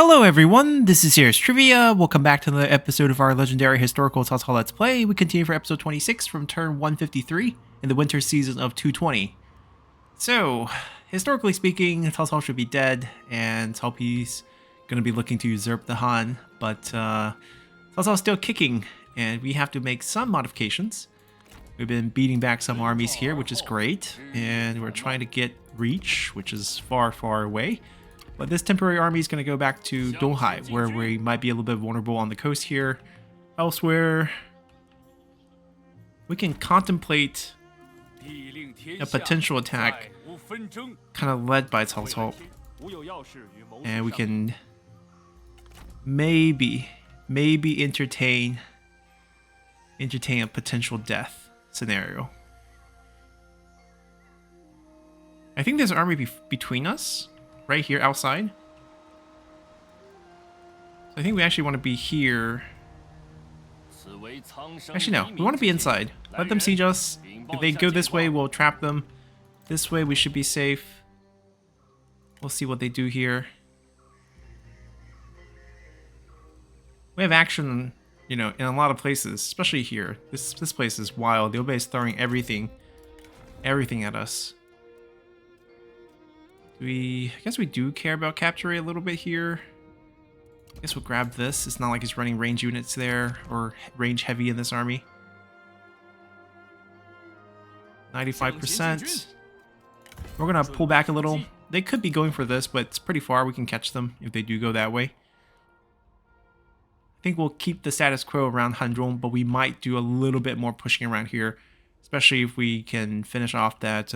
Hello everyone, this is Here's Trivia. Welcome back to the episode of our legendary historical Cao Cao Let's Play. We continue for episode 26 from turn 153 in the winter season of 220. So, historically speaking, Cao Cao should be dead, and Cao Pi's going to be looking to usurp the Han, but Cao Cao's still kicking, and we have to make some modifications. We've been beating back some armies here, which is great, and we're trying to get reach, which is far, far away. But this temporary army is going to go back to Donghai, where we might be a little bit vulnerable on the coast here. Elsewhere, we can contemplate a potential attack, kind of led by Cao Cao. And we can maybe entertain a potential death scenario. I think there's an army between us. Right here outside. So I think we actually want to be here. Actually, no. We want to be inside. Let them siege us. If they go this way, we'll trap them. This way, we should be safe. We'll see what they do here. We have action, you know, in a lot of places, especially here. This place is wild. The Obe is throwing everything at us. I guess we do care about capturing a little bit here. I guess we'll grab this. It's not like he's running range units there or range heavy in this army. 95%. We're gonna pull back a little. They could be going for this, but it's pretty far. We can catch them if they do go that way. I think we'll keep the status quo around Hanzhong, but we might do a little bit more pushing around here, especially if we can finish off that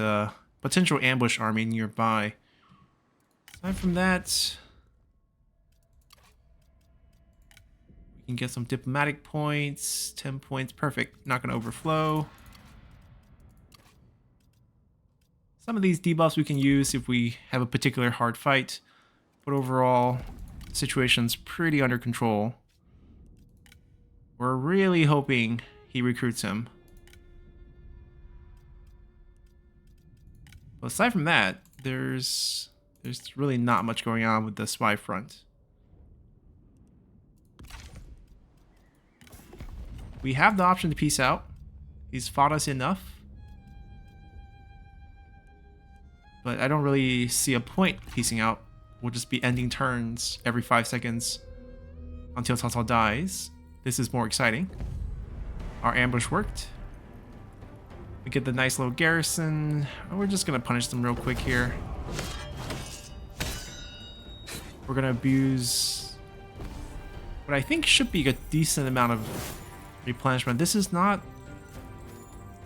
potential ambush army nearby. Aside from that, we can get some diplomatic points, 10 points, perfect, not going to overflow. Some of these debuffs we can use if we have a particular hard fight, but overall, the situation's pretty under control. We're really hoping he recruits him. But aside from that, there's really not much going on with the spy front. We have the option to peace out. He's fought us enough. But I don't really see a point piecing out. We'll just be ending turns every 5 seconds until Cao Cao dies. This is more exciting. Our ambush worked. We get the nice little garrison. We're just gonna punish them real quick here. We're gonna abuse what I think should be a decent amount of replenishment. This is not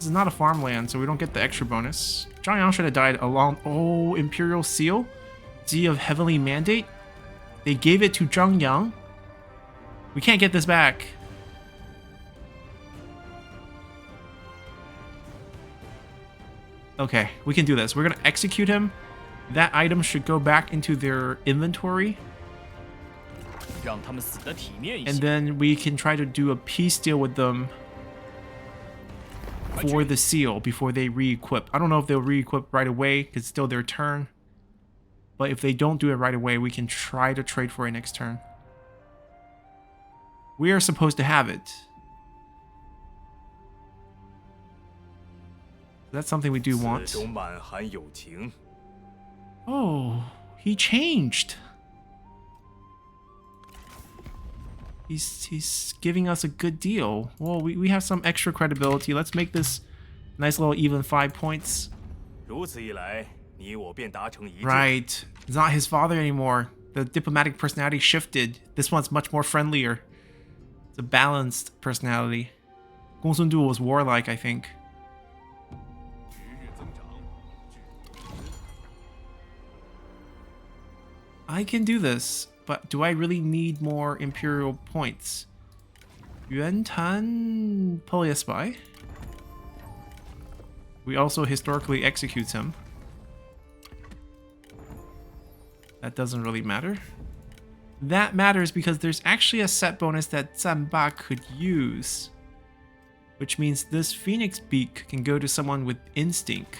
a farmland, so we don't get the extra bonus. Zhang Yang should have died along. Oh, Imperial Seal, Z of Heavenly Mandate. They gave it to Zhang Yang. We can't get this back. Okay, we can do this. We're gonna execute him. That item should go back into their inventory. And then we can try to do a peace deal with them for the seal before they re-equip. I don't know if they'll re-equip right away because it's still their turn. But if they don't do it right away, we can try to trade for it next turn. We are supposed to have it. That's something we do want. Oh, he changed. He's giving us a good deal. Well, we have some extra credibility. Let's make this nice little even 5 points. Right. It's not his father anymore. The diplomatic personality shifted. This one's much more friendlier. It's a balanced personality. Gong Sun Du was warlike, I think. I can do this, but do I really need more Imperial points? Yuan Tan, probably a spy. We also historically execute him. That doesn't really matter. That matters because there's actually a set bonus that Zanba could use. Which means this Phoenix Beak can go to someone with Instinct.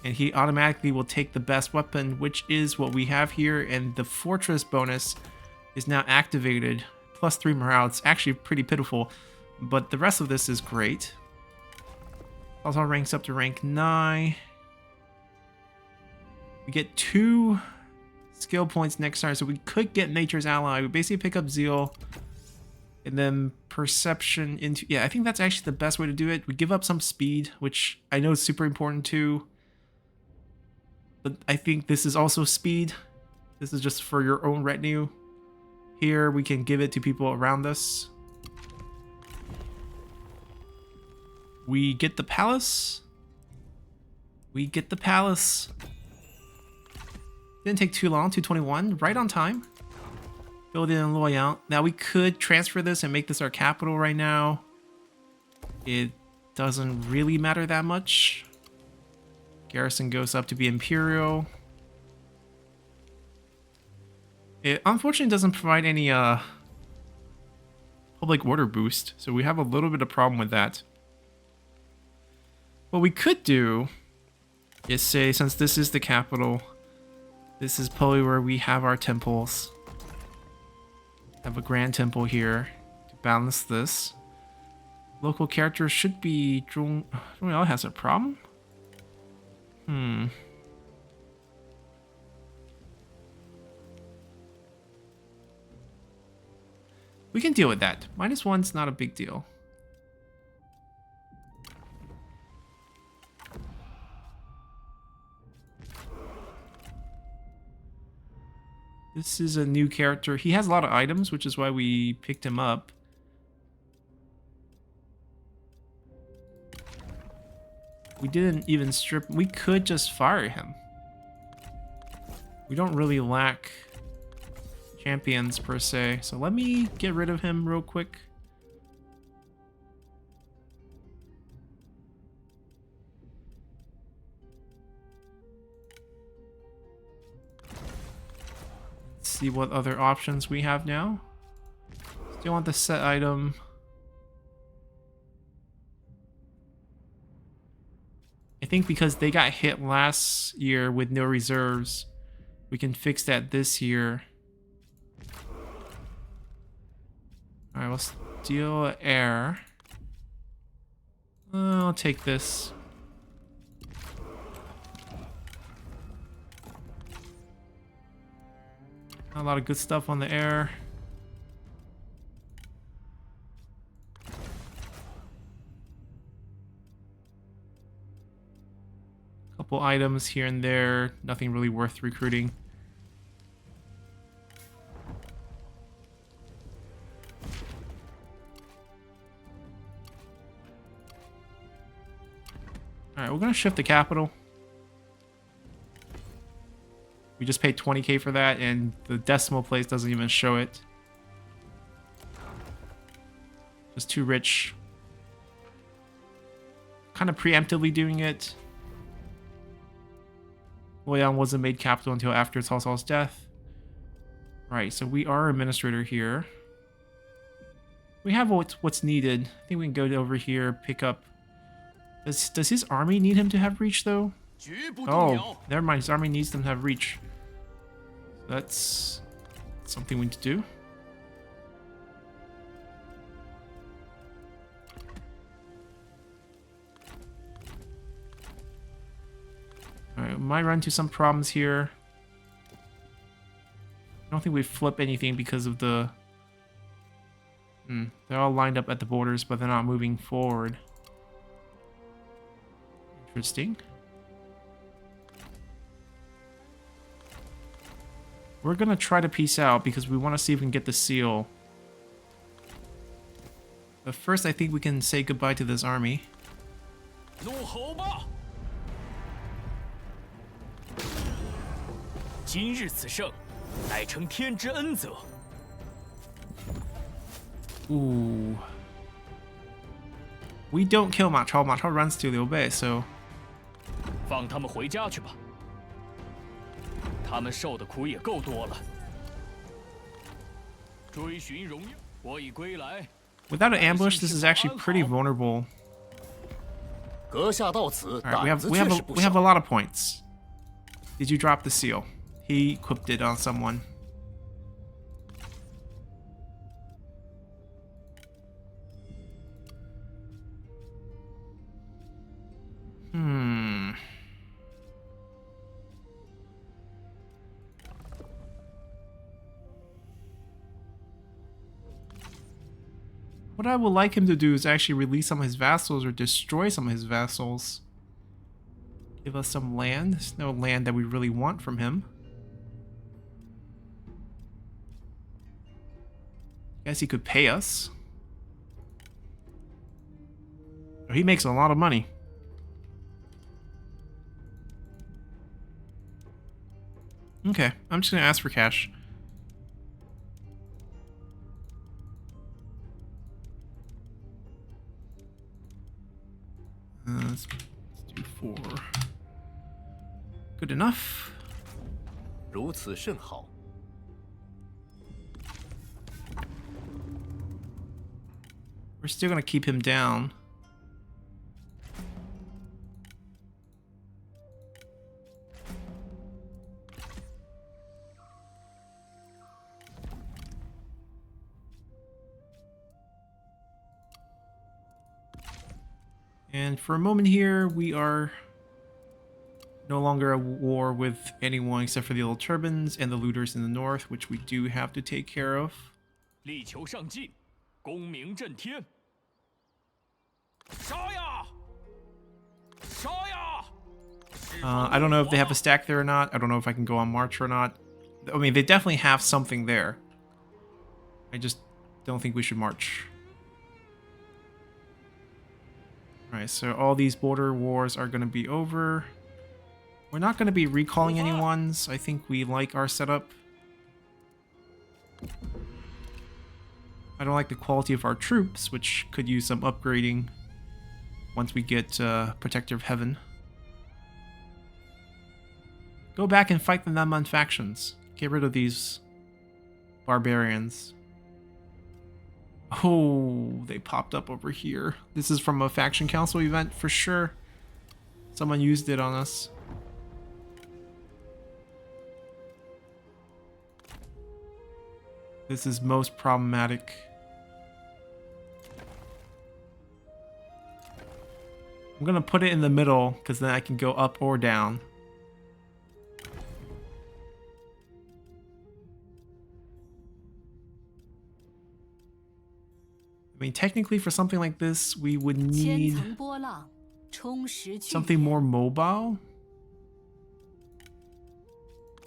and he automatically will take the best weapon, which is what we have here, and the fortress bonus is now activated. +3 morale. It's actually pretty pitiful, but the rest of this is great. Also ranks up to rank 9. We get 2 skill points next turn, so we could get Nature's Ally. We basically pick up Zeal, and then Perception into... Yeah, I think that's actually the best way to do it. We give up some speed, which I know is super important too. But I think this is also speed. This is just for your own retinue. Here, we can give it to people around us. We get the palace. We get the palace. Didn't take too long, 221, right on time. Build in Loyal. Now we could transfer this and make this our capital right now. It doesn't really matter that much. Garrison goes up to be Imperial. It unfortunately doesn't provide any public order boost, so we have a little bit of problem with that. What we could do is say, since this is the capital, this is probably where we have our temples. Have a grand temple here to balance this. Local characters should be... Zhongyao has a problem? We can deal with that. -1's not a big deal. This is a new character. He has a lot of items, which is why we picked him up. We didn't even strip... We could just fire him. We don't really lack champions per se. So let me get rid of him real quick. Let's see what other options we have now. Still want the set item. I think because they got hit last year with no reserves, we can fix that this year. Alright, we'll steal air. I'll take this. A lot of good stuff on the air. Couple items here and there, nothing really worth recruiting. Alright, we're gonna shift the capital. We just paid 20k for that, and the decimal place doesn't even show it. Just too rich. Kind of preemptively doing it. Loyang wasn't made capital until after Cao Cao's death. Right, so we are administrator here. We have what's needed. I think we can go over here, pick up... Does his army need him to have reach, though? Oh, never mind. His army needs them to have reach. That's something we need to do. Alright, we might run into some problems here. I don't think we flip anything because of the... They're all lined up at the borders, but they're not moving forward. Interesting. We're gonna try to peace out because we want to see if we can get the seal. But first, I think we can say goodbye to this army. Ooh. We don't kill Ma Chao. Ma Chao runs to Liu Bei, so... 放他们回家去吧。他们受的苦也够多了。追寻荣耀，我已归来。 Without an ambush, this is actually pretty vulnerable. 阁下到此， All right, we 胆 have 子 we 确 have 实 a, 不 we have 小 a。lot of points. Did you drop the seal? He equipped it on someone. Hmm. What I would like him to do is actually release some of his vassals or destroy some of his vassals. Give us some land. There's no land that we really want from him. Guess he could pay us. Oh, he makes a lot of money. Okay, I'm just gonna ask for cash. Let's do 4. Good enough. 如此甚好。 We're still gonna keep him down. And for a moment here, we are no longer at war with anyone except for the old turbans and the looters in the north, which we do have to take care of. 力求上进，功名震天。杀呀！杀呀！ I don't know if they have a stack there or not. I don't know if I can go on march or not. I mean, they definitely have something there. I just don't think we should march. Alright, so all these border wars are going to be over. We're not going to be recalling anyone. So I think we like our setup. I don't like the quality of our troops, which could use some upgrading once we get Protector of Heaven. Go back and fight the Naman factions. Get rid of these barbarians. Oh, they popped up over here. This is from a faction council event for sure. Someone used it on us. This is most problematic. I'm gonna put it in the middle because then I can go up or down. I mean, technically for something like this, we would need something more mobile.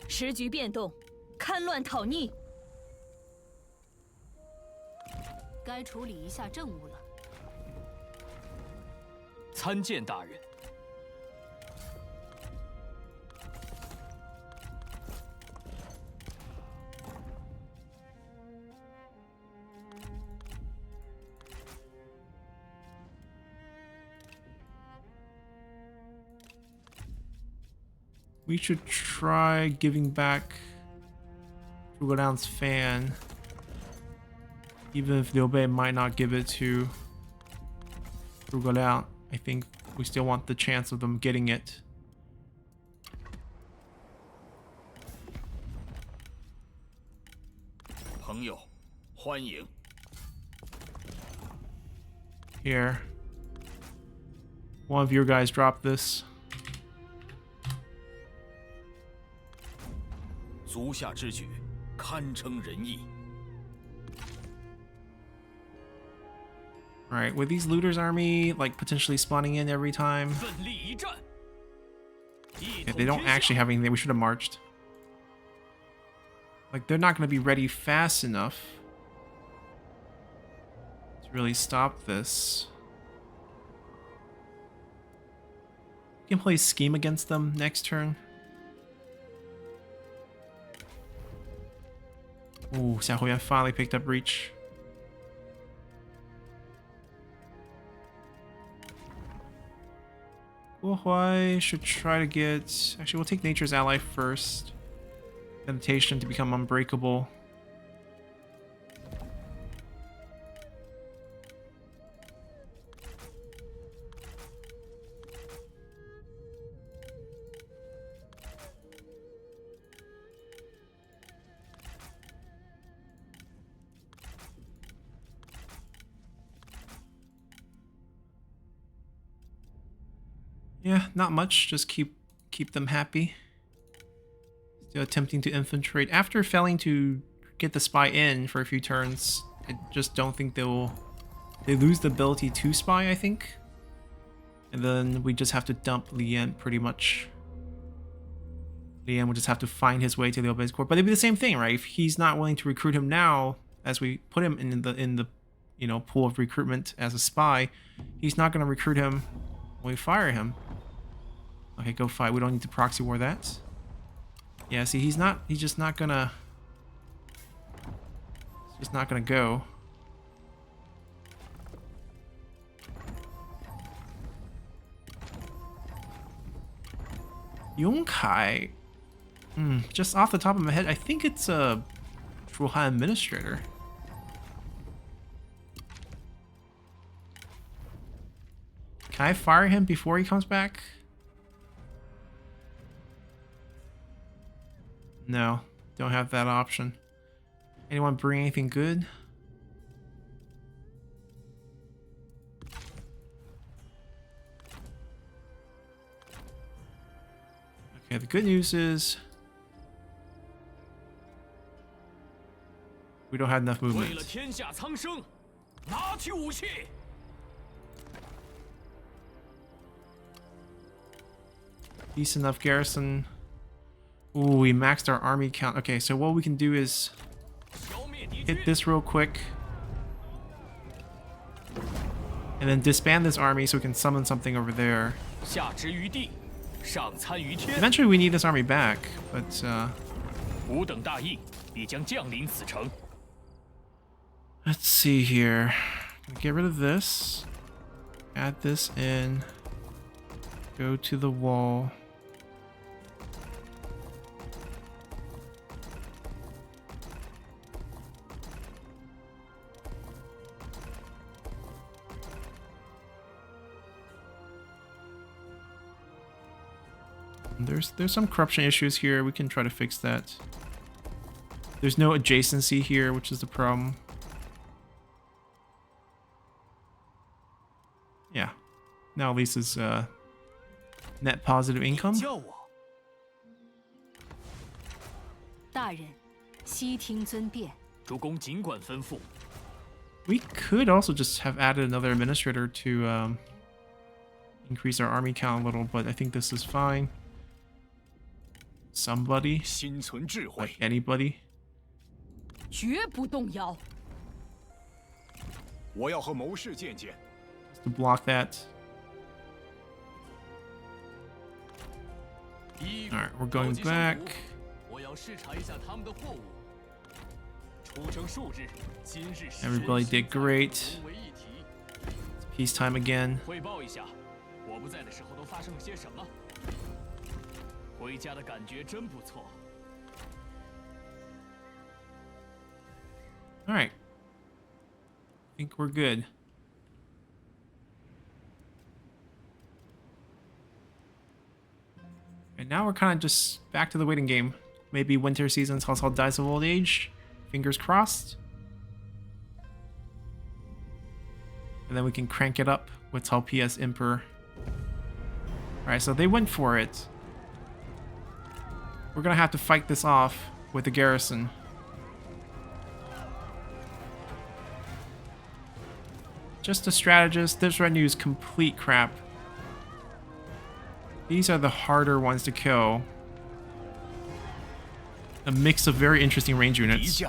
时局变动，戡乱讨逆，该处理一下政务了。参见大人。 We should try giving back Zhuge Liang's fan, even if Liu Bei might not give it to Zhuge Liang. I think we still want the chance of them getting it. Here. One of your guys dropped this. 足下之举，堪称仁义。 Alright, with these looters army like potentially spawning in every time. 奋力一战。 Yeah, they don't actually have anything. We should have marched. Like, they're not going to be ready fast enough to really stop this. We can play Scheme against them next turn. Ooh, Xiao Huyan finally picked up Reach. Guohuai should try to get... Actually, we'll take Nature's Ally first. Meditation to become unbreakable. Yeah, not much. Just keep them happy. Still attempting to infiltrate. After failing to get the spy in for a few turns, I just don't think they lose the ability to spy, I think. And then we just have to dump Lien pretty much. Lien will just have to find his way to the Obey's Court. But it'd be the same thing, right? If he's not willing to recruit him now, as we put him in the pool of recruitment as a spy, he's not going to recruit him when we fire him. Okay, go fight. We don't need to proxy war that. Yeah, see, he's just not gonna go. Yongkai. Just off the top of my head, I think it's a Ruhan administrator. Can I fire him before he comes back? No, don't have that option. Anyone bring anything good? Okay, the good news is we don't have enough movement. Decent enough garrison. Ooh, we maxed our army count. Okay, so what we can do is hit this real quick. And then disband this army so we can summon something over there. Eventually we need this army back, but let's see here. Get rid of this. Add this in. Go to the wall. There's some corruption issues here. We can try to fix that. There's no adjacency here, which is the problem. Yeah. Now at least it's net positive income. We could also just have added another administrator to increase our army count a little, but I think this is fine. Somebody, like anybody. Just to block that. Alright, we're going back. Everybody did great. It's peacetime again. Alright. I think we're good. And now we're kind of just back to the waiting game. Maybe winter season, Cao Cao dies of old age. Fingers crossed. And then we can crank it up with Cao Pi as Emperor. Alright, so they went for it. We're gonna have to fight this off with the garrison. Just a strategist. This retinue is complete crap. These are the harder ones to kill. A mix of very interesting range units.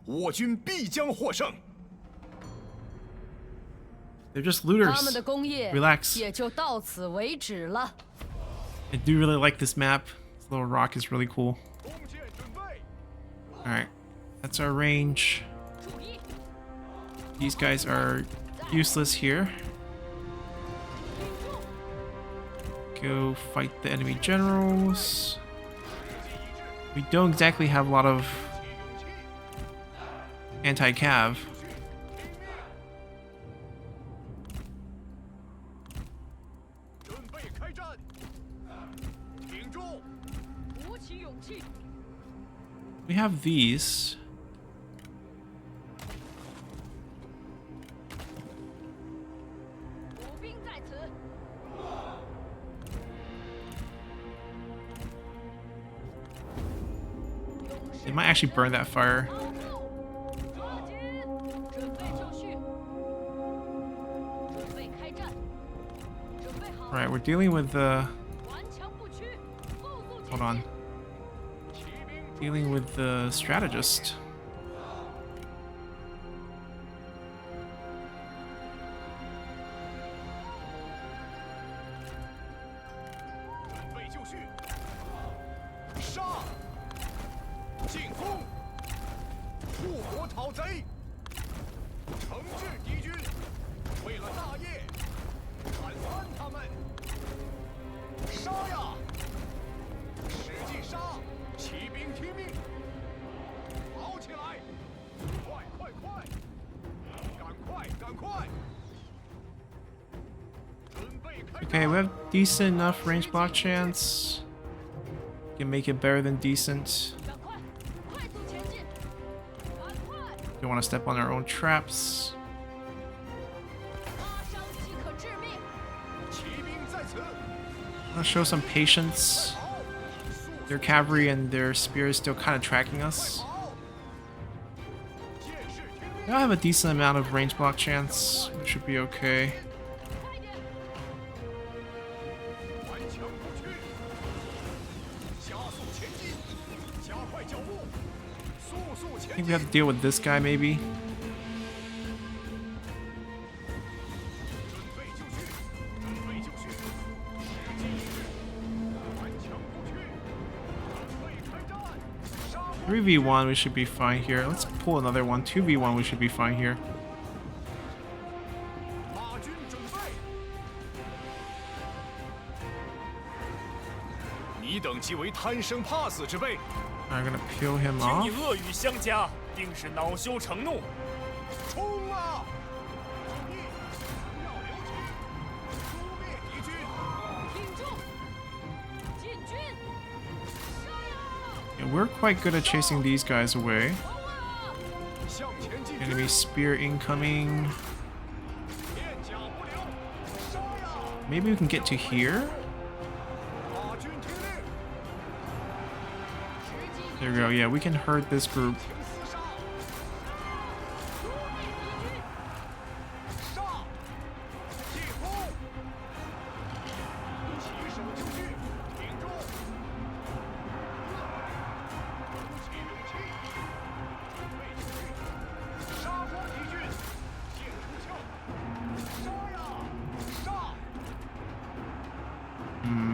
我军必将获胜。 They're just looters. 他们的工业 Relax. 也就到此为止了。 I do really like this map. This little rock is really cool. Alright, that's our range. These guys are useless here. Go fight the enemy generals. We don't exactly have a lot of anti-cav. We have these. It might actually burn that fire. Alright, we're dealing with the... Hold on. Dealing with the strategist. Okay, we have decent enough range block chance. Can make it better than decent. We want to step on our own traps. I'm gonna show some patience. Their cavalry and their spears still kind of tracking us. I have a decent amount of range block chance. We should be okay. I think we have to deal with this guy, maybe. Three v1, we should be fine here. Let's pull another one. 2v1, we should be fine here. I'm gonna peel him off. Yeah, we're quite good at chasing these guys away. Enemy spear incoming. Maybe we can get to here. There we go. Yeah, we can herd this group.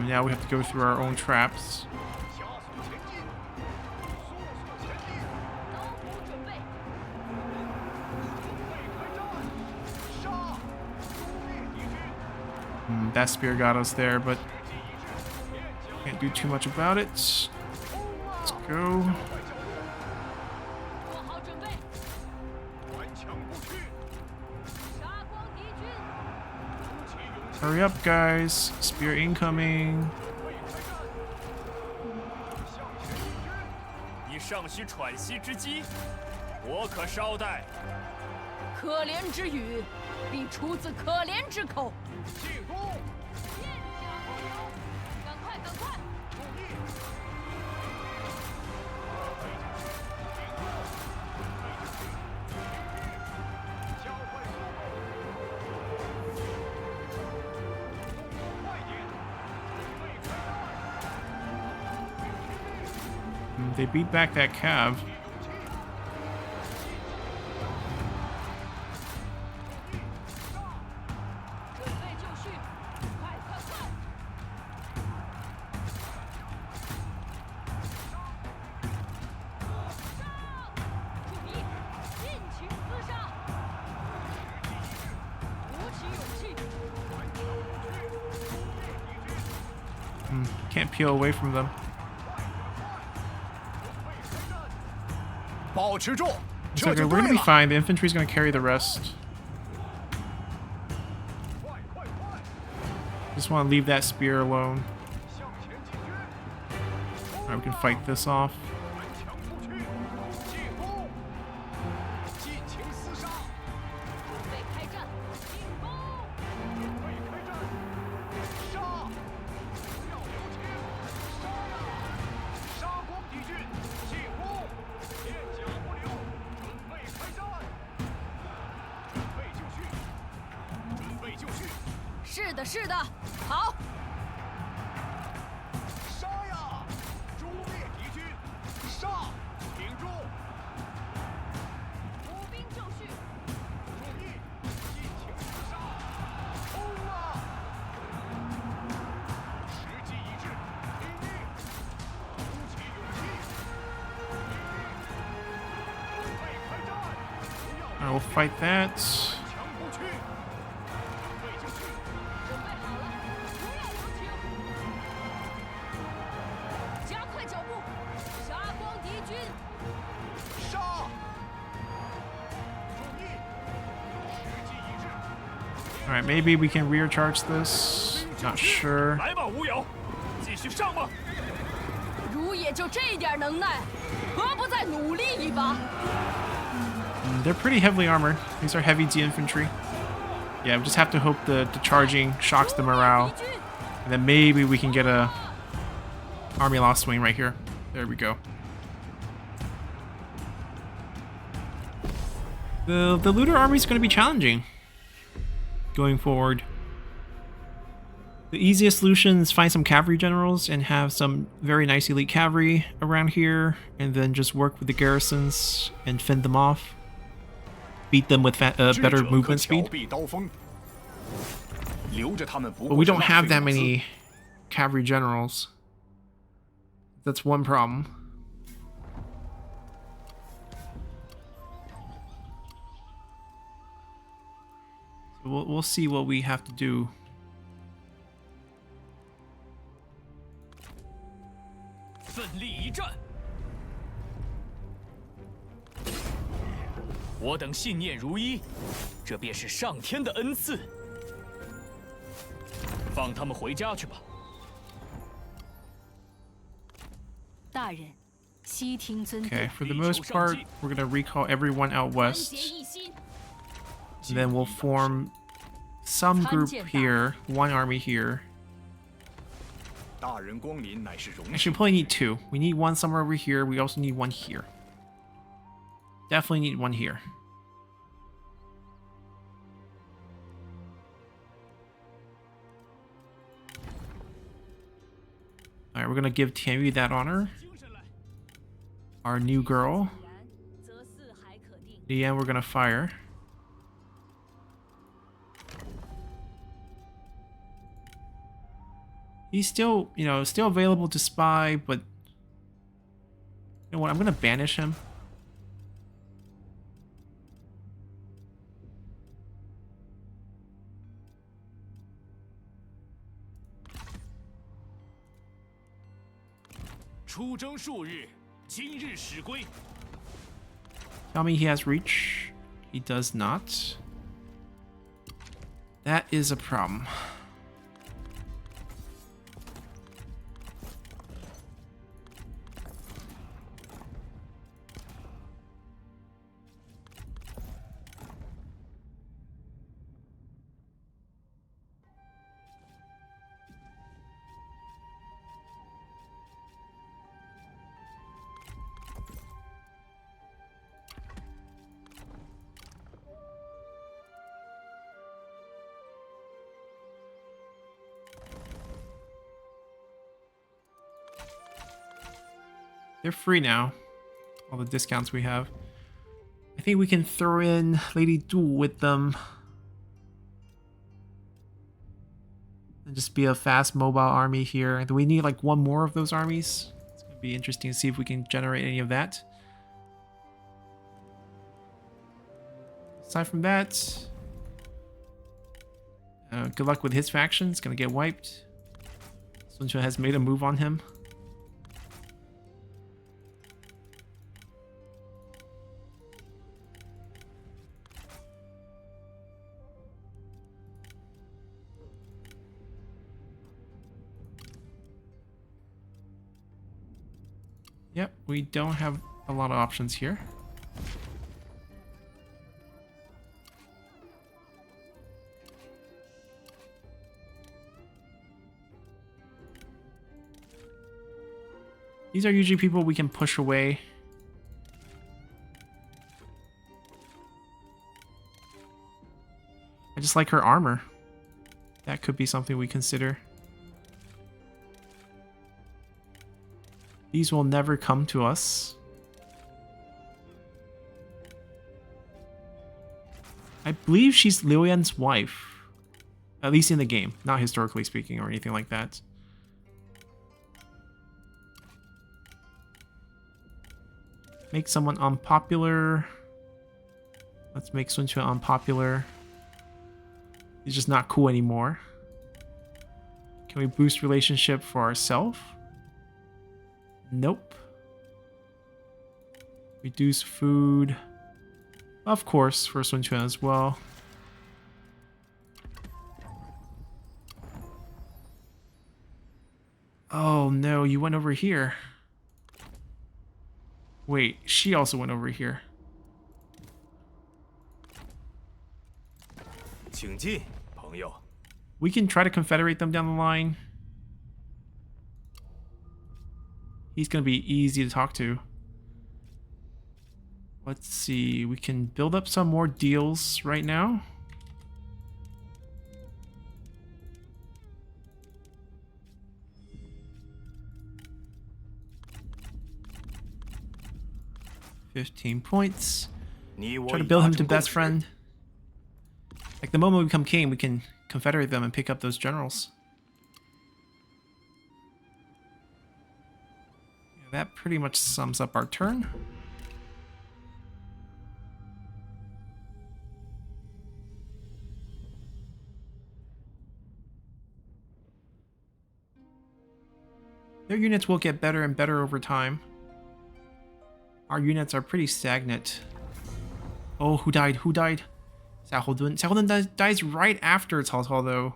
Now we have to go through our own traps. That spear got us there, but can't do too much about it. Let's go. Hurry up, guys. Spear incoming. They beat back that cav. Can't peel away from them. It's okay, we're gonna be fine. The infantry's gonna carry the rest. Just want to leave that spear alone. Alright, we can fight this off. 是的，是的，好，杀呀！诛灭敌军！杀！挺住！补兵就绪，注意，尽情厮杀！冲啊！时机一致，拼命！鼓起勇气！准备开战！不 I 要 will fight that. 强不去！准备就绪！准备好了，不要留情，加快脚步，杀光敌军。杀！注意，时机一致。 All right, maybe we can rear charge this. Not sure. 来吧，吴友，继续上吧。如也就这点能耐，何不再努力一把？ They're pretty heavily armored. These are heavy D infantry. Yeah, we just have to hope the charging shocks the morale. And then maybe we can get a army loss swing right here. There we go. The looter army is going to be challenging going forward. The easiest solution is find some cavalry generals and have some very nice elite cavalry around here, and then just work with the garrisons and fend them off. Beat them with better movement speed. But we don't have that many cavalry generals. That's one problem. So we'll see what we have to do. Fight. 我等信念如一，这便是上天的恩赐。放他们回家去吧。大人，悉听尊对。 Okay, for the most part, we're gonna recall everyone out 团 west. 结一心， And then we'll form some group here, one army here. 大人光临乃是荣 Actually, 幸 we。probably need two. We need one somewhere over here. We also need one here. Definitely need one here. Alright, we're gonna give Tianyu that honor. Our new girl. 然则四海可定。 Lian, we're gonna fire. He's still, still available to spy, but you know what? I'm gonna banish him. Tell me he has reach. He does not. That is a problem. They're free now. All the discounts we have. I think we can throw in Lady Du with them. And just be a fast mobile army here. Do we need like one more of those armies? It's going to be interesting to see if we can generate any of that. Aside from that, good luck with his faction. It's going to get wiped. Sun Quan has made a move on him. Yep, we don't have a lot of options here. These are usually people we can push away. I just like her armor. That could be something we consider. These will never come to us. I believe she's Liu Yan's wife. At least in the game, not historically speaking or anything like that. Make someone unpopular. Let's make Sun Quan unpopular. He's just not cool anymore. Can we boost relationship for ourselves? Nope. Reduce food. Of course, for Sun Quan as well. Oh no, you went over here. Wait, she also went over here. 请进，朋友。 We can try to confederate them down the line. He's gonna be easy to talk to. Let's see, we can build up some more deals right now. $15 points. Try to build him to best friend. Like the moment we become king, we can confederate them and pick up those generals. Yeah, that pretty much sums up our turn. Their units will get better and better over time. Our units are pretty stagnant. Oh, who died? Who died? Xiahou Dun. Xiahou Dun dies right after Cao Cao, though.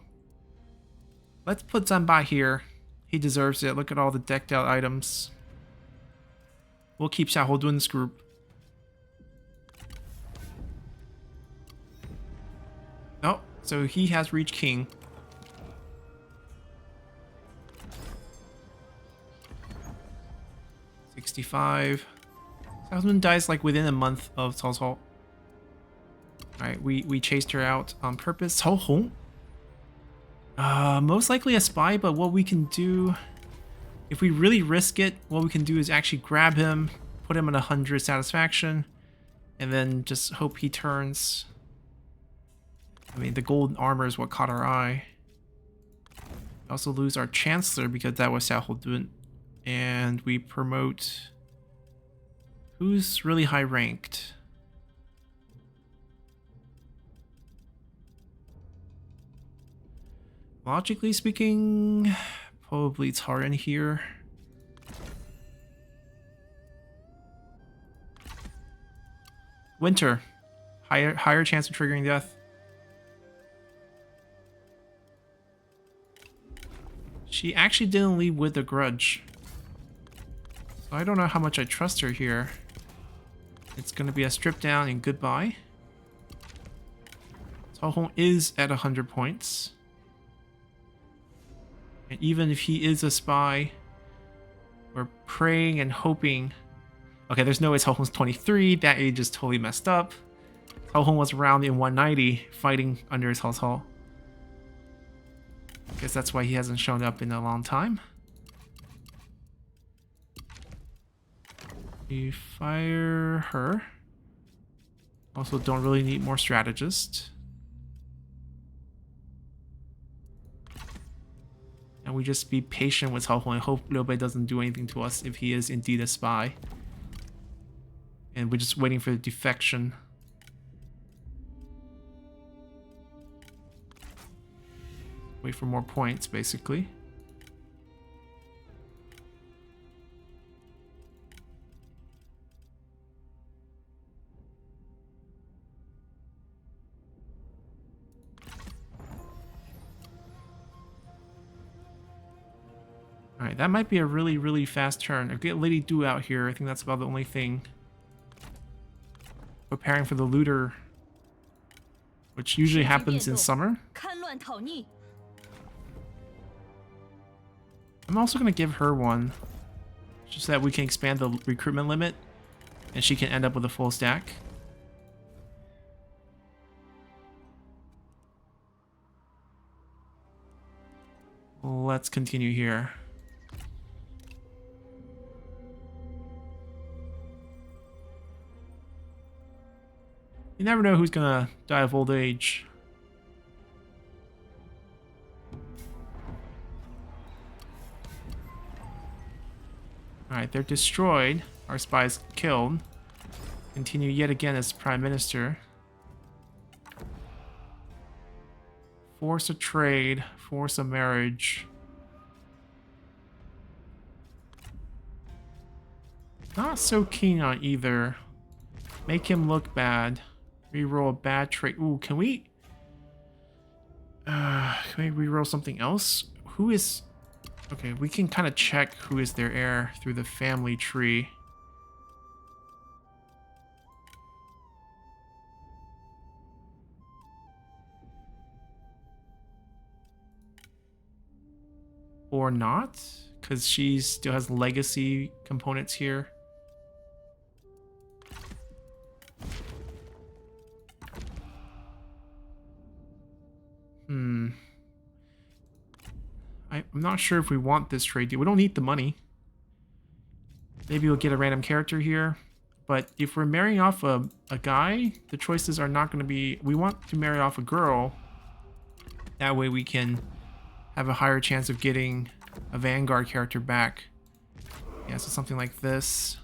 Let's put Zanba here. He deserves it. Look at all the decked out items. We'll keep Xiahou Dun's group. Oh, so he has reached king. $65. Xiahou Dun dies like within a month of Cao Cao. Alright, we chased her out on purpose. Cao Hong? Most likely a spy, but what we can do... If we really risk it, what we can do is actually grab him, put him at 100 satisfaction, and then just hope he turns. I mean, the golden armor is what caught our eye. We also lose our Chancellor because that was Xiahou Dun. And we promote... Who's really high ranked? Logically speaking, probably Cao Ren here. Winter. Higher chance of triggering death. She actually didn't leave with a grudge. So I don't know how much I trust her here. It's going to be a strip down and goodbye. Cao Hong is at 100 points. And even if he is a spy, we're praying and hoping. Okay, there's no way Cao Hong's 23. That age is totally messed up. Cao Hong was around in 190 fighting under Cao Cao. I guess that's why he hasn't shown up in a long time. We fire her. Also don't really need more strategists. And we just be patient with Cao Hong and hope Liu Bei doesn't do anything to us if he is indeed a spy. And we're just waiting for the defection. Wait for more points, basically. Alright, that might be a really, really fast turn. I get Lady Du out here. I think that's about the only thing. Preparing for the looter, which usually happens in summer. I'm also going to give her one, just so that we can expand the recruitment limit, and she can end up with a full stack. Let's continue here. You never know who's gonna die of old age. Alright, they're destroyed. Our spy's killed. Continue yet again as Prime Minister. Force a trade. Force a marriage. Not so keen on either. Make him look bad. Reroll a bad trade. Ooh, can we reroll something else? Who is... Okay, we can kind of check who is their heir through the family tree. Or not, because she still has legacy components here. I'm not sure if we want this trade deal. We don't need the money. Maybe we'll get a random character here. But if we're marrying off a guy, the choices are not going to be... We want to marry off a girl. That way we can have a higher chance of getting a Vanguard character back. Yeah, so something like this.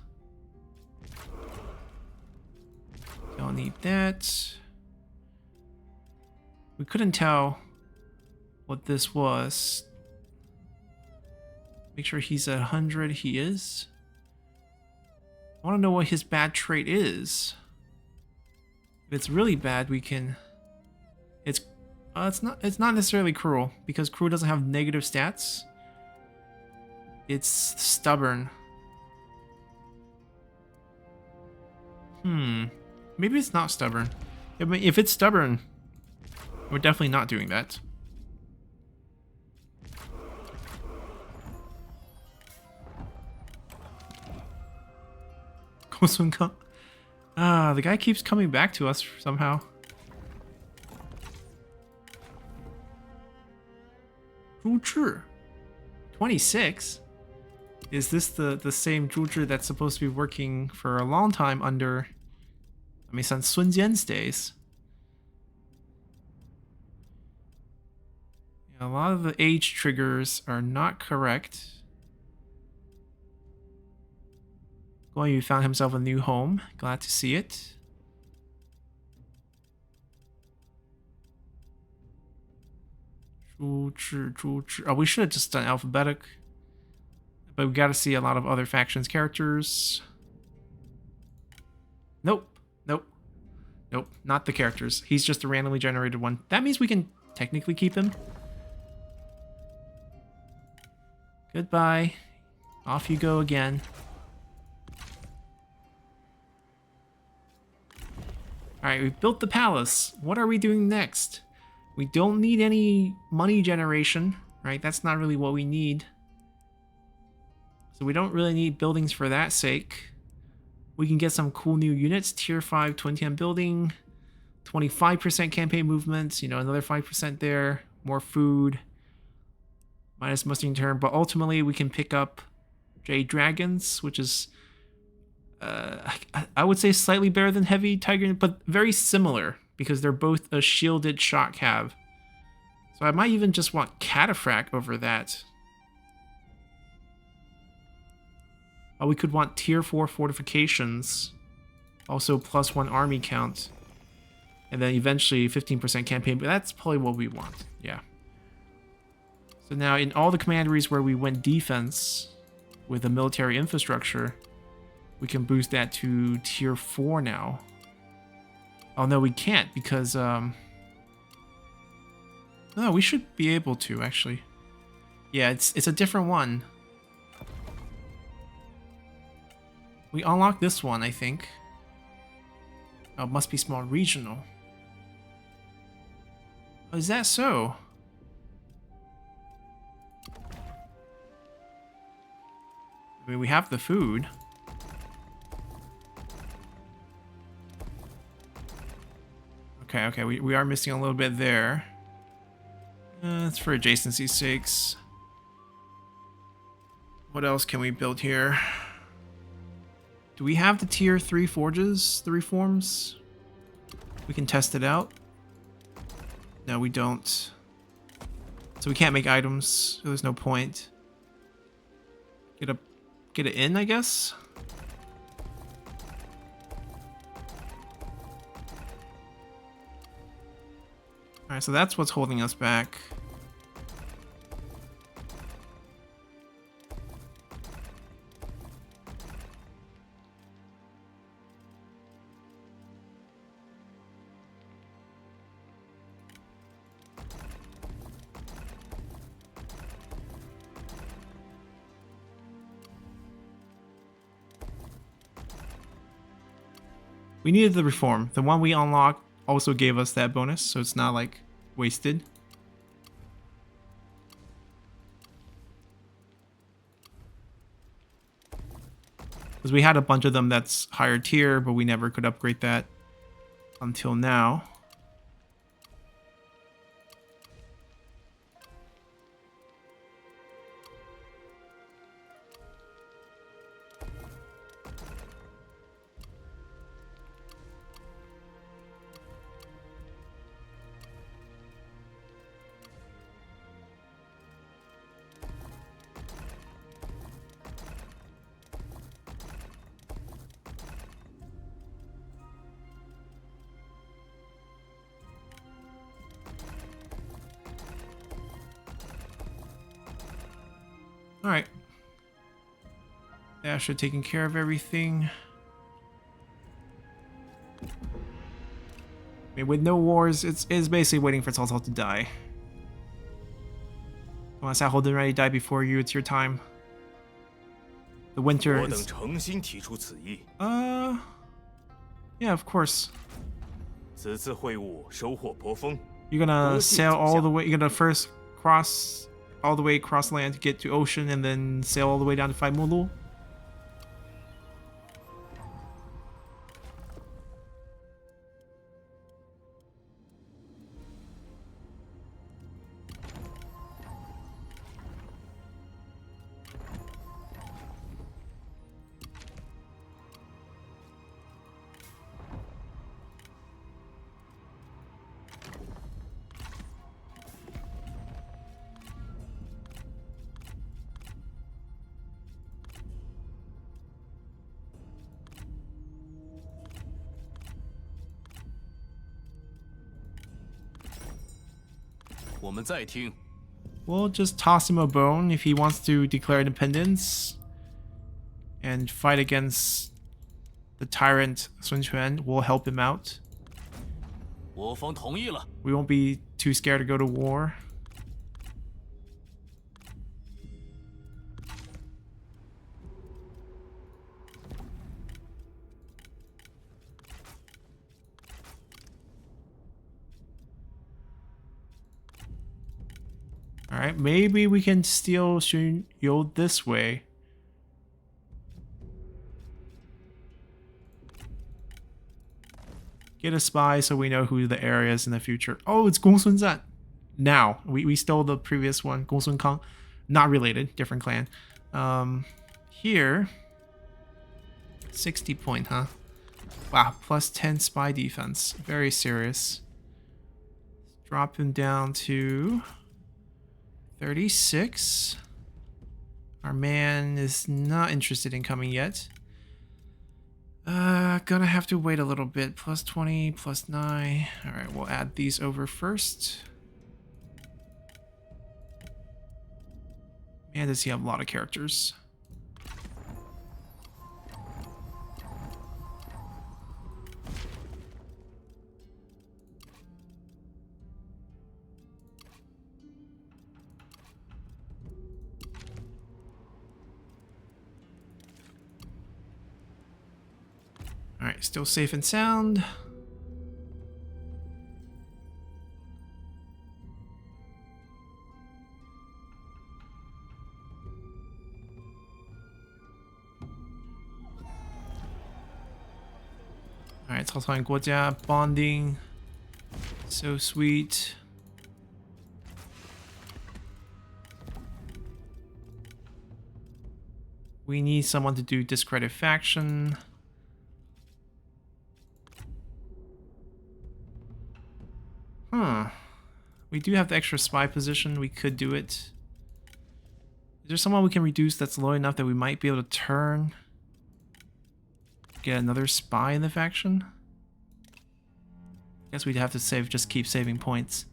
Don't need that. We couldn't tell what this was. Make sure he's at 100. He is. I want to know what his bad trait is. If it's really bad, we can... It's not necessarily cruel, because cruel doesn't have negative stats. It's stubborn. Maybe it's not stubborn. If it's stubborn, we're definitely not doing that. The guy keeps coming back to us somehow. Zhu 26? Is this the same Zhu that's supposed to be working for a long time under... I mean, since Sun Jian's days. Yeah, a lot of the age triggers are not correct. Guan Yu found himself a new home. Glad to see it. Oh, we should have just done alphabetic. But we gotta see a lot of other factions' characters. Nope. Not the characters. He's just a randomly generated one. That means we can technically keep him. Goodbye. Off you go again. Alright, we've built the palace. What are we doing next? We don't need any money generation, right? That's not really what we need. So we don't really need buildings for that sake. We can get some cool new units. Tier 5 Twin Tian building. 25% campaign movement. You know, another 5% there. More food. Minus mustering turn. But ultimately, we can pick up Jade Dragons, which is... I would say slightly better than Heavy Tiger, but very similar. Because they're both a shielded shot cav. So I might even just want Cataphract over that. We could want tier 4 fortifications. Also +1 army count. And then eventually 15% campaign, but that's probably what we want. Yeah. So now in all the commanderies where we went defense with a military infrastructure, we can boost that to tier 4 now. Oh no, we can't because no, we should be able to actually. Yeah, it's a different one. We unlocked this one, I think. Oh, it must be small regional. Oh, is that so? I mean, we have the food. Okay, we are missing a little bit there. It's for adjacency's sakes. What else can we build here? Do we have the tier 3 forges, the reforms? We can test it out. No, we don't. So we can't make items, so there's no point. Get it in, I guess? Alright, so that's what's holding us back. We needed the reform. The one we unlocked also gave us that bonus, so it's not like wasted. Because we had a bunch of them that's higher tier, but we never could upgrade that until now. Alright. Yeah, should have taken care of everything. I mean, with no wars, it's basically waiting for Cao Cao to die. Unless I hold him ready to die before you, it's your time. The winter is... yeah, of course. You're gonna sail all the way, you're gonna first cross all the way across land to get to ocean and then sail all the way down to fight Mulu? We'll just toss him a bone if he wants to declare independence and fight against the tyrant Sun Quan. We'll help him out. We won't be too scared to go to war. Alright, maybe we can steal Xun Yu this way. Get a spy so we know who the area is in the future. Oh, it's Gongsun Zan. Now, we stole the previous one, Gongsun Kang. Not related, different clan. Here, 60 point, huh? Wow, plus 10 spy defense. Very serious. Drop him down to 36. Our man is not interested in coming yet. Gonna have to wait a little bit. Plus 20, plus 9. Alright, we'll add these over first. Man, does he have a lot of characters. Alright, still safe and sound. Alright, Cao Cao and Guojia bonding. So sweet. We need someone to do discredit faction. Huh. We do have the extra spy position. We could do it. Is there someone we can reduce that's low enough that we might be able to turn? Get another spy in the faction? Guess we'd have to save, just keep saving points.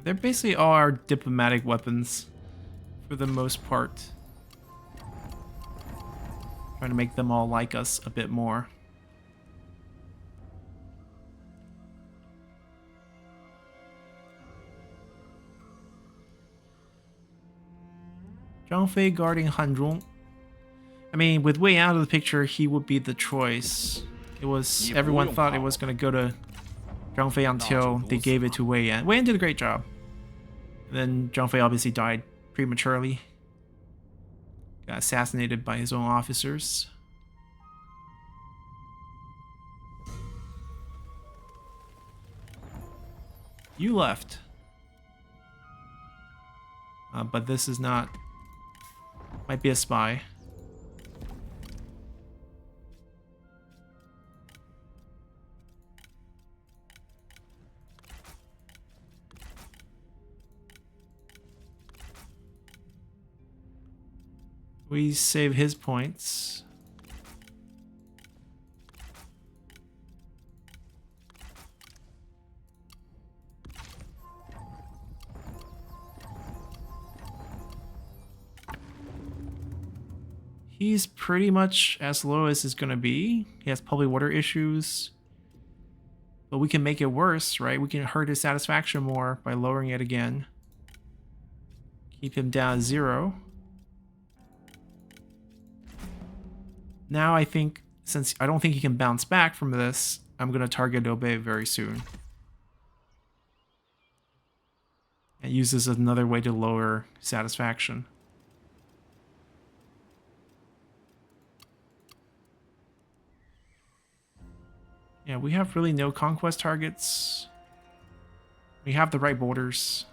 They're basically all our diplomatic weapons, for the most part. Trying to make them all like us a bit more. Zhang Fei guarding Hanzhong. I mean, with Wei out of the picture, he would be the choice. It was, everyone thought it was going to go to Zhang Fei until they gave it to Wei Yan. Wei Yan did a great job. And then Zhang Fei obviously died prematurely. Got assassinated by his own officers. You left. But this is not... Might be a spy. We save his points. He's pretty much as low as it's gonna be. He has public water issues. But we can make it worse, right? We can hurt his satisfaction more by lowering it again. Keep him down to 0. Now I think, since I don't think he can bounce back from this, I'm going to target Obey very soon. And use this as another way to lower satisfaction. Yeah, we have really no conquest targets. We have the right borders.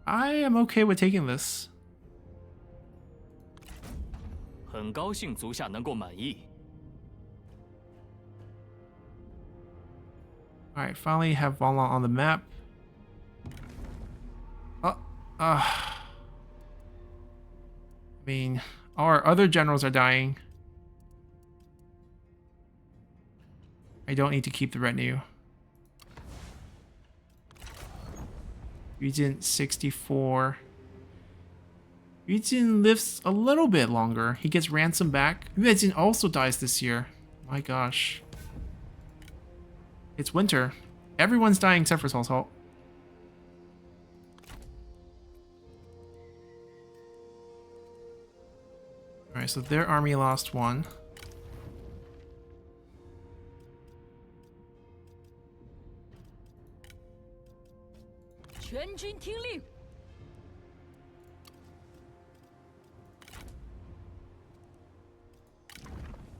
I am okay with taking this. 很高兴足下能够满意。 Alright, finally have Valon on the map. I mean, our other generals are dying. I don't need to keep the retinue. Yujin 64. Yujin lives a little bit longer. He gets ransom back. Yujin also dies this year. My gosh. It's winter. Everyone's dying except for Cao Cao. Alright, so their army lost 1.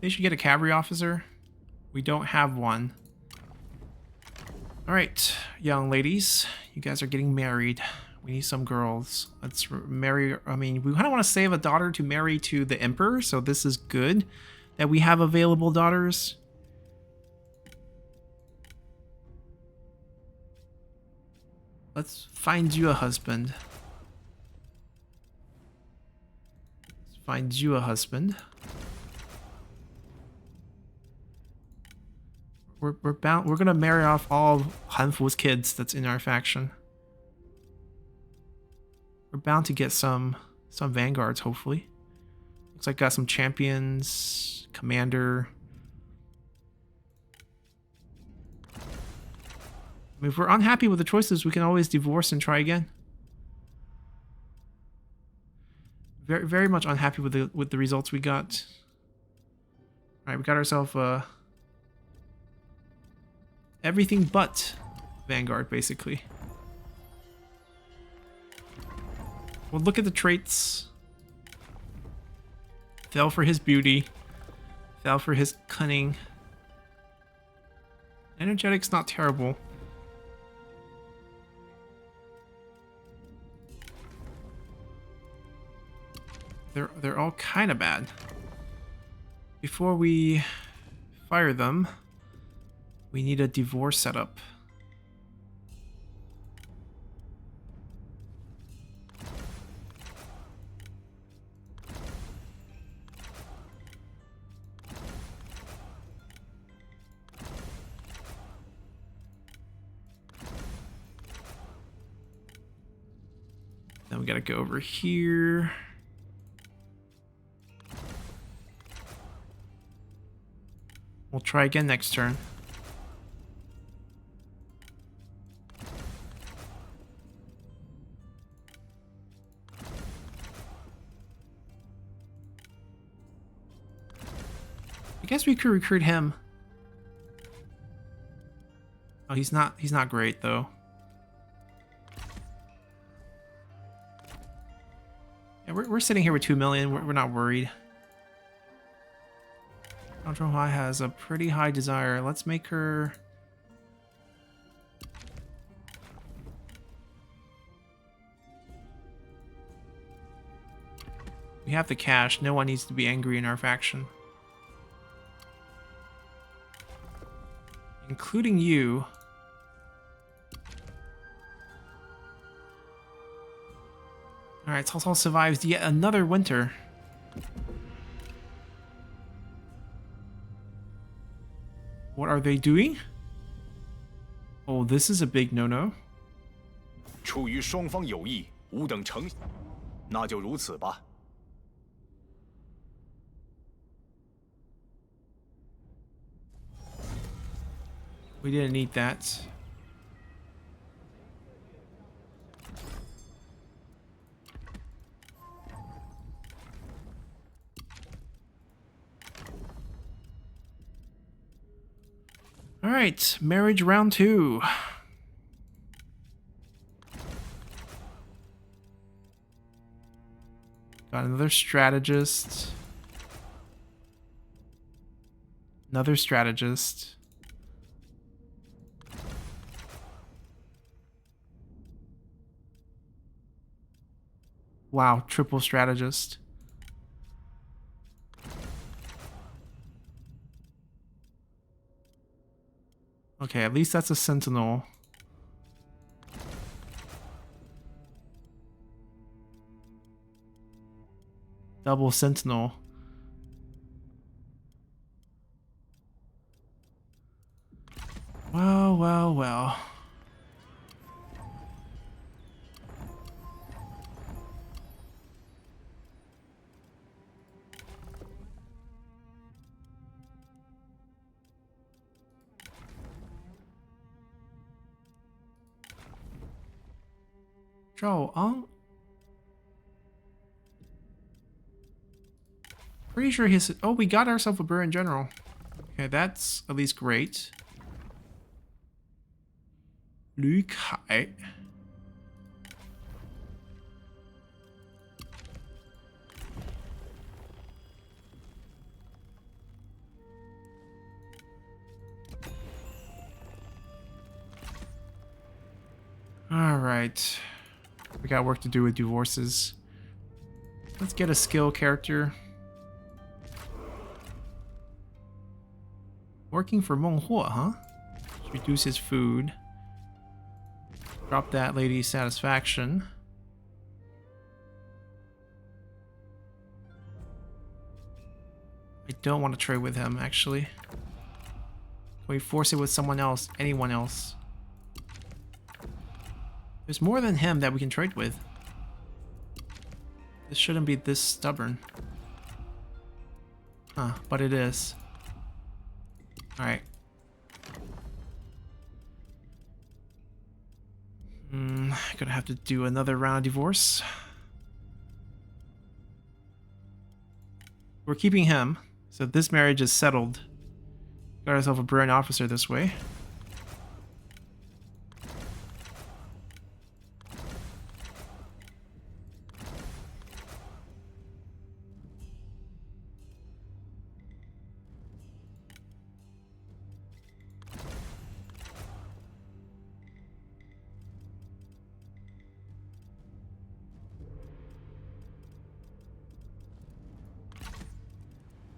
They should get a cavalry officer. We don't have one. Alright, young ladies. You guys are getting married. We need some girls. Let's marry... I mean, we kind of want to save a daughter to marry to the emperor, so this is good that we have available daughters. Let's find you a husband. Let's find you a husband. We're gonna marry off all Han Fu's kids that's in our faction. We're bound to get some vanguards, hopefully. Looks like got some champions, commander. mean, if we're unhappy with the choices, we can always divorce and try again. Very, very much unhappy with the results we got. All right, we got ourselves everything but Vanguard, basically. Well, look at the traits. Fell for his beauty. Fell for his cunning. Energetic's not terrible. They're all kind of bad. Before we fire them, we need a divorce setup. Then we gotta go over here. We'll try again next turn. I guess we could recruit him. Oh, he's not great though. Yeah, we're sitting here with 2 million. We're not worried. Hua has a pretty high desire. Let's make her... We have the cash. No one needs to be angry in our faction. Including you. Alright, Cao Cao survives yet another winter. What are they doing? Oh, this is a big no-no. 出于双方有意，吾等诚，那就如此吧。We didn't need that. All right, marriage round 2. Got another strategist. Another strategist. Wow, triple strategist. Okay, at least that's a sentinel. Double sentinel. Well, well, well. Zhao, pretty sure his... Oh, we got ourselves a Burr in general. Okay, that's at least great. Lu Kai. All right. We got work to do with divorces. Let's get a skill character. Working for Meng Huo, huh? Reduce his food. Drop that lady's satisfaction. I don't want to trade with him, actually. Can we force it with someone else? Anyone else? There's more than him that we can trade with. This shouldn't be this stubborn. Huh, but it is. Alright. Gonna have to do another round of divorce. We're keeping him, so this marriage is settled. Got ourselves a brilliant officer this way.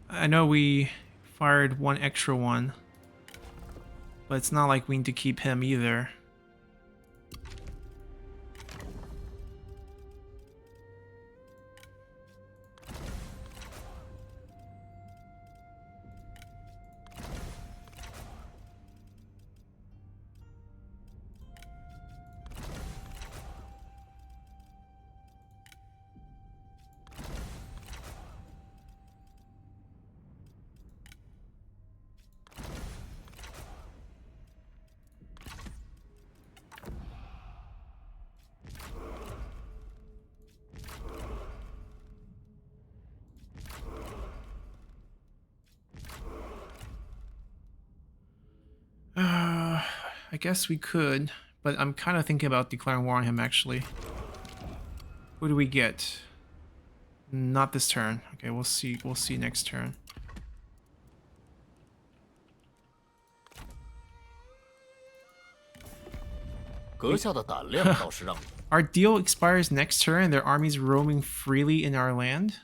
I know we fired one extra one, but it's not like we need to keep him either. I guess we could, but I'm kind of thinking about declaring war on him, actually. Who do we get? Not this turn. Okay, we'll see. We'll see next turn. Our deal expires next turn and their armies roaming freely in our land.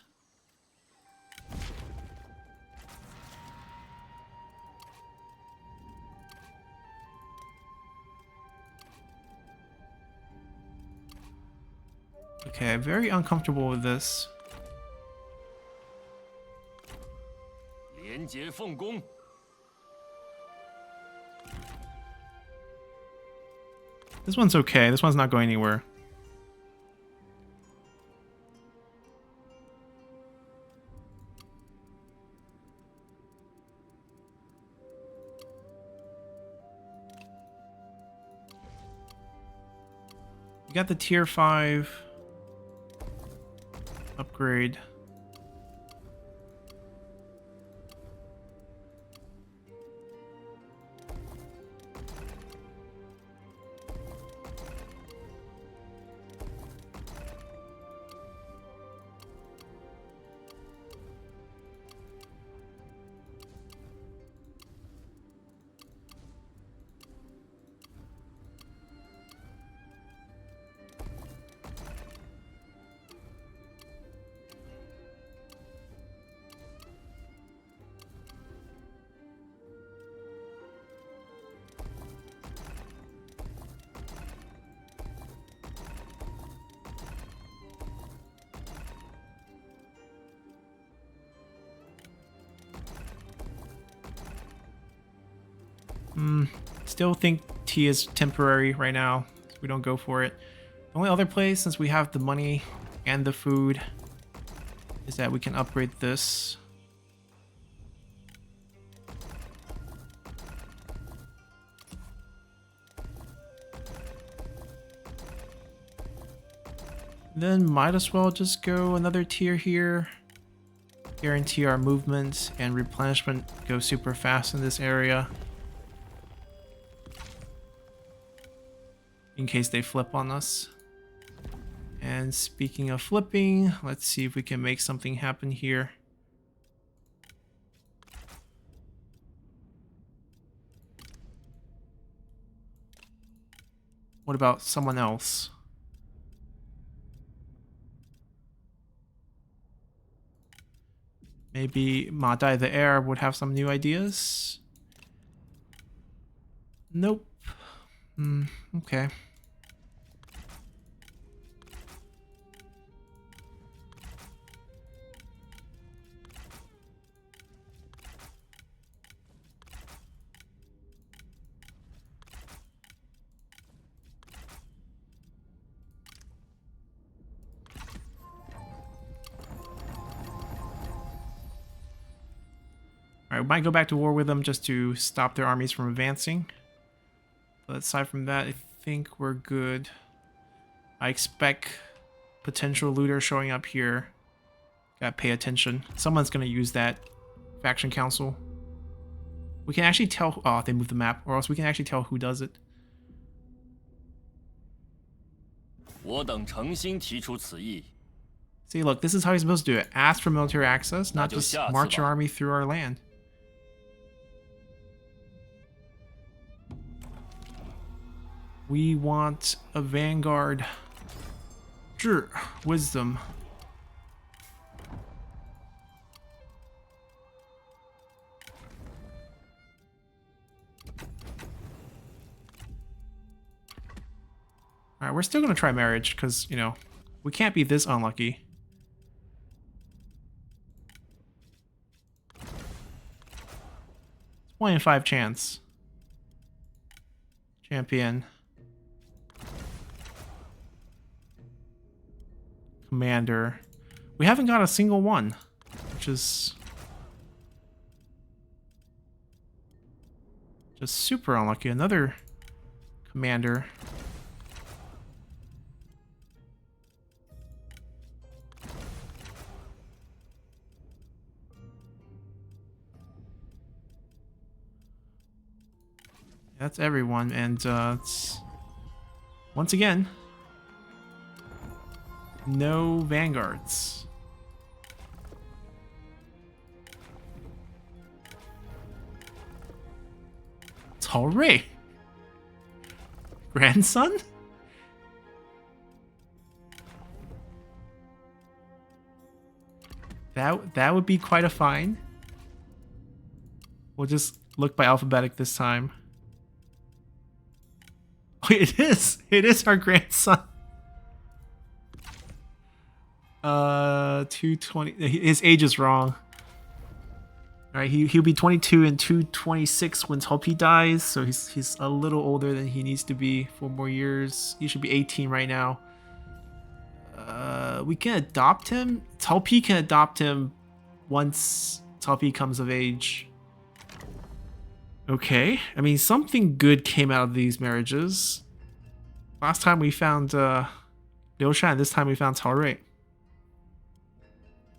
Okay, I'm very uncomfortable with this. This one's okay. This one's not going anywhere. You got the tier 5 upgrade. Still think T is temporary right now. So we don't go for it. The only other place, since we have the money and the food, is that we can upgrade this. Then might as well just go another tier here. Guarantee our movement and replenishment go super fast in this area. In case they flip on us. And speaking of flipping, let's see if we can make something happen here. What about someone else? Maybe Ma Dai the heir would have some new ideas? Nope. Okay. Alright, we might go back to war with them just to stop their armies from advancing. But aside from that, I think we're good. I expect potential looter showing up here. Gotta pay attention. Someone's gonna use that faction council. We can actually tell. Oh, they moved the map, or else we can actually tell who does it. 我等诚心提出此意。 See, look, this is how you're supposed to do it. Ask for military access, not just march your army through our land. We want a vanguard. Wisdom. Alright, we're still going to try marriage, because, you know, we can't be this unlucky. It's 1 in 5 chance. Champion. Commander. We haven't got a single one, which is just super unlucky. Another commander. That's everyone, and it's once again no vanguards. Cao Rui, grandson? That would be quite a find. We'll just look by alphabetic this time. It is our grandson. 220. His age is wrong. All right, he'll be 22 in 226 when Cao Pi dies, so he's a little older than he needs to be. 4 more years. He should be 18 right now. We can adopt him. Cao Pi can adopt him once Cao Pi comes of age. Okay, I mean, something good came out of these marriages. Last time we found Liu Shan, this time we found Cao Rui.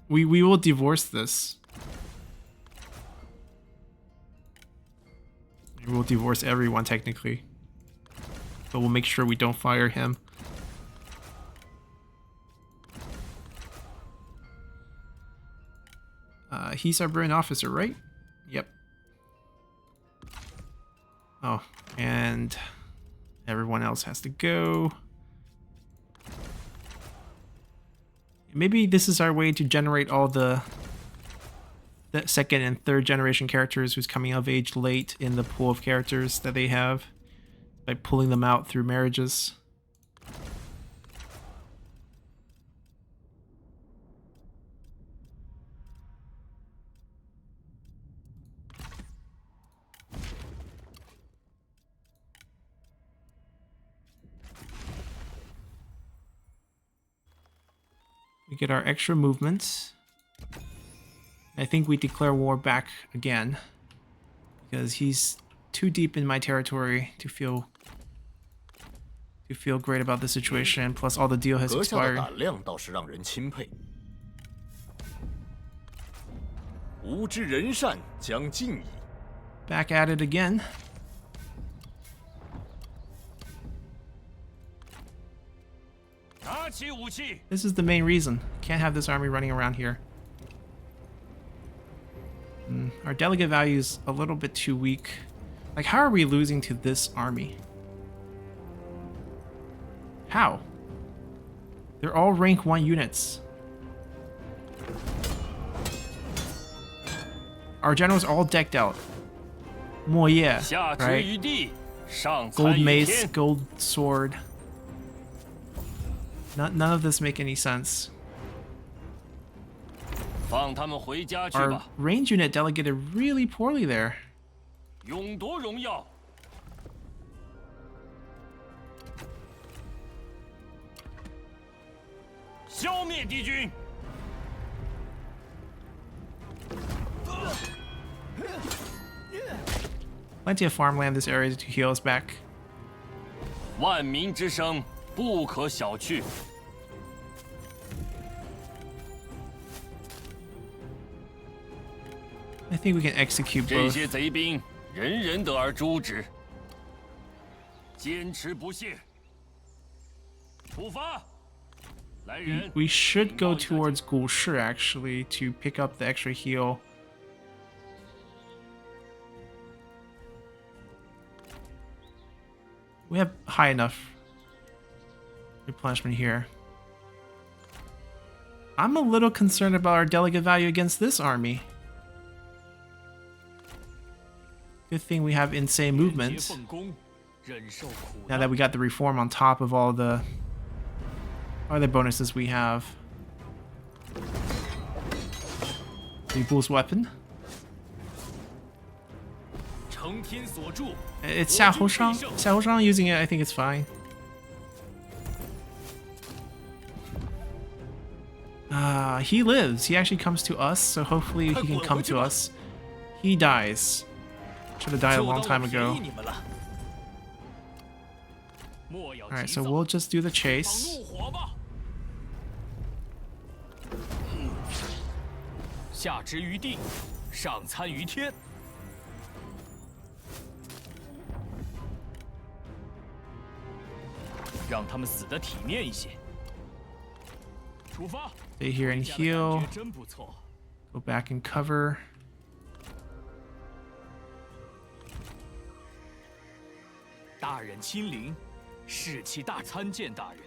We will divorce this. We will divorce everyone, technically. But we'll make sure we don't fire him. He's our brilliant officer, right? Yep. Oh, and everyone else has to go. Maybe this is our way to generate all the second and third generation characters who's coming of age late in the pool of characters that they have by pulling them out through marriages. We get our extra movements. I think we declare war back again because he's too deep in my territory to feel great about the situation. Plus, all the deal has expired. Back at it again. This is the main reason. Can't have this army running around here. Our delegate value is a little bit too weak. Like, how are we losing to this army? How? They're all rank 1 units. Our generals are all decked out. Mo Ye, right? Gold mace, gold sword. None of this make any sense. Our range unit delegated really poorly there. Plenty of farmland this area to heal us back. 万民之声不可小觑。 I think we can execute 这 both. 些贼兵，人人得而诛之。坚持不懈。出发！来人， We should go towards Gulshi actually to pick up the extra heal. We have high enough replenishment here. I'm a little concerned about our delegate value against this army. Good thing we have insane movement. Now that we got the reform on top of all the other bonuses we have. The Bull's weapon. It's Xiao Hoshang. Xiao Hoshang using it, I think it's fine. He lives. He actually comes to us, so hopefully he can come to us. He dies. Should have died a long time ago. Alright, so we'll just do the chase. 下之于地，上参于天。让他们死得体面一些。出发。 Stay here and heal. Go back and cover. 大人亲临，士气大参见大人。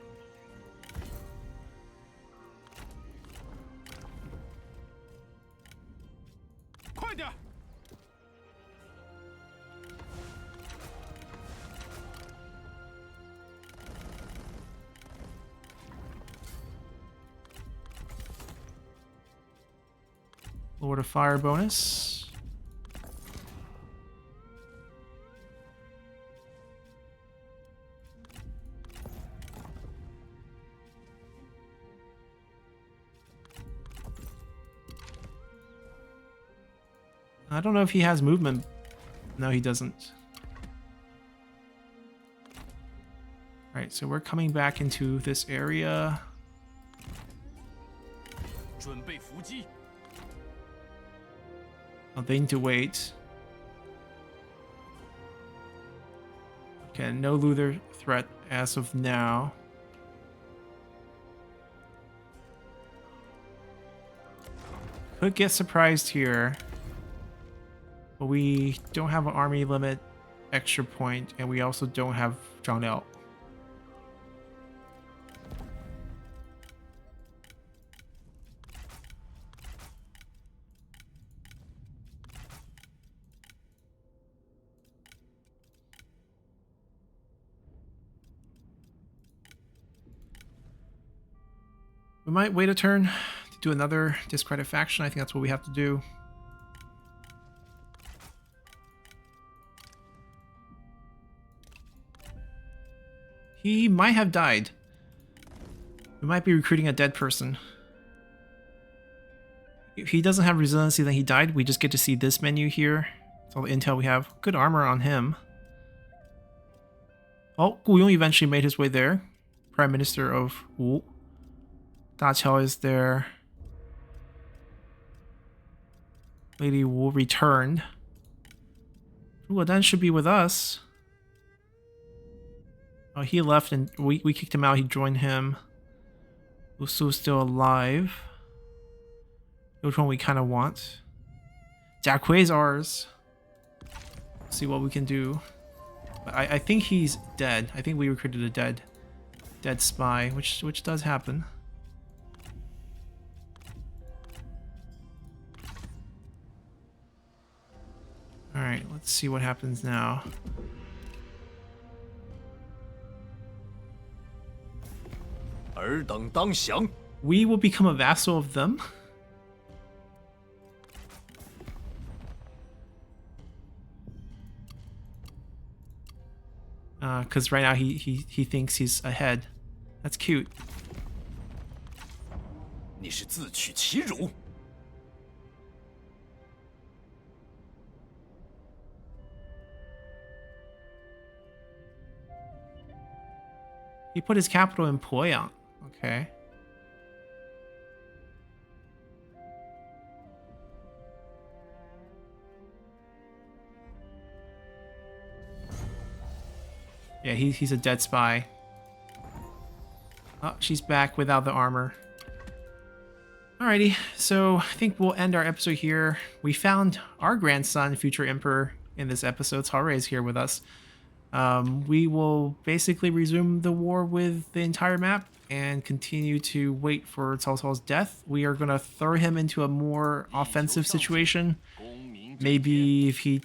快点！ Lord of Fire bonus. I don't know if he has movement. No, he doesn't. Alright, so we're coming back into this area. 准备伏击。 Oh, they need to wait. Okay, no Luther threat as of now. Could get surprised here. But we don't have an army limit extra point, and we also don't have Zhang Liao. We might wait a turn to do another discredit faction. I think that's what we have to do. He might have died. We might be recruiting a dead person. If he doesn't have resiliency, then he died. We just get to see this menu here. That's all the intel we have. Good armor on him. Oh, Gu Yong eventually made his way there. Prime Minister of Wu. Da Qiao is there. Lady Wu returned. Wu then should be with us. Oh, he left and we kicked him out. He joined him. Wu Su's still alive. Which one we kind of want? Jia Kui's ours. Let's see what we can do. But I think he's dead. I think we recruited a dead spy, which does happen. Alright, let's see what happens now. We will become a vassal of them. Because right now he thinks he's ahead. That's cute. 你是自取其辱。 Alright, He put his capital in Poyang. Okay. Yeah, he's a dead spy. Oh, she's back without the armor. Alrighty, so I think we'll end our episode here. We found our grandson, future emperor, in this episode. Tare is here with us. We will basically resume the war with the entire map and continue to wait for Cao Cao's death. We are going to throw him into a more offensive situation. Maybe if he,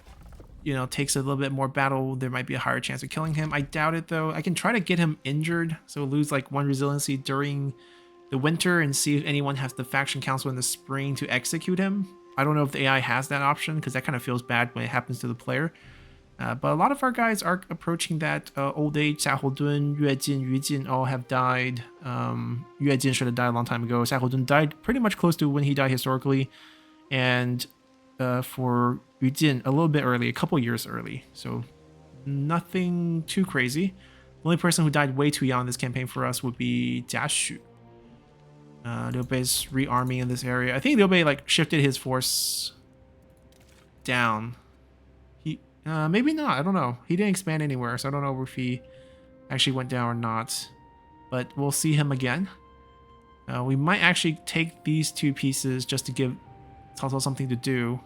takes a little bit more battle, there might be a higher chance of killing him. I doubt it, though. I can try to get him injured, so lose like 1 resiliency during the winter and see if anyone has the faction council in the spring to execute him. I don't know if the AI has that option, because that kind of feels bad when it happens to the player. But a lot of our guys are approaching that old age. Xiahou Dun, Yue Jin, Yu Jin all have died. Yue Jin should have died a long time ago. Xiahou Dun died pretty much close to when he died historically. And for Yu Jin, a little bit early, a couple years early. So nothing too crazy. The only person who died way too young in this campaign for us would be Jia Xu. Liu Bei's rearming in this area. I think Liu Bei shifted his force down. He maybe not. I don't know. He didn't expand anywhere, so I don't know if he actually went down or not. But we'll see him again. We might actually take these 2 pieces just to give Cao Cao something to do.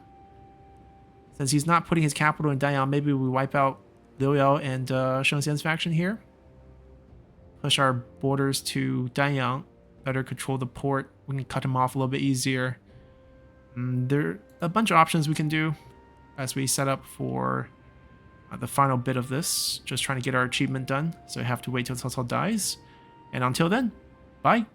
Since he's not putting his capital in Danyang, maybe we wipe out Liu Yao and Sheng Xian's faction here. Push our borders to Danyang. Better control the port. We can cut him off a little bit easier. There are a bunch of options we can do as we set up for the final bit of this. Just trying to get our achievement done. So we have to wait till Cao Cao dies. And until then, bye.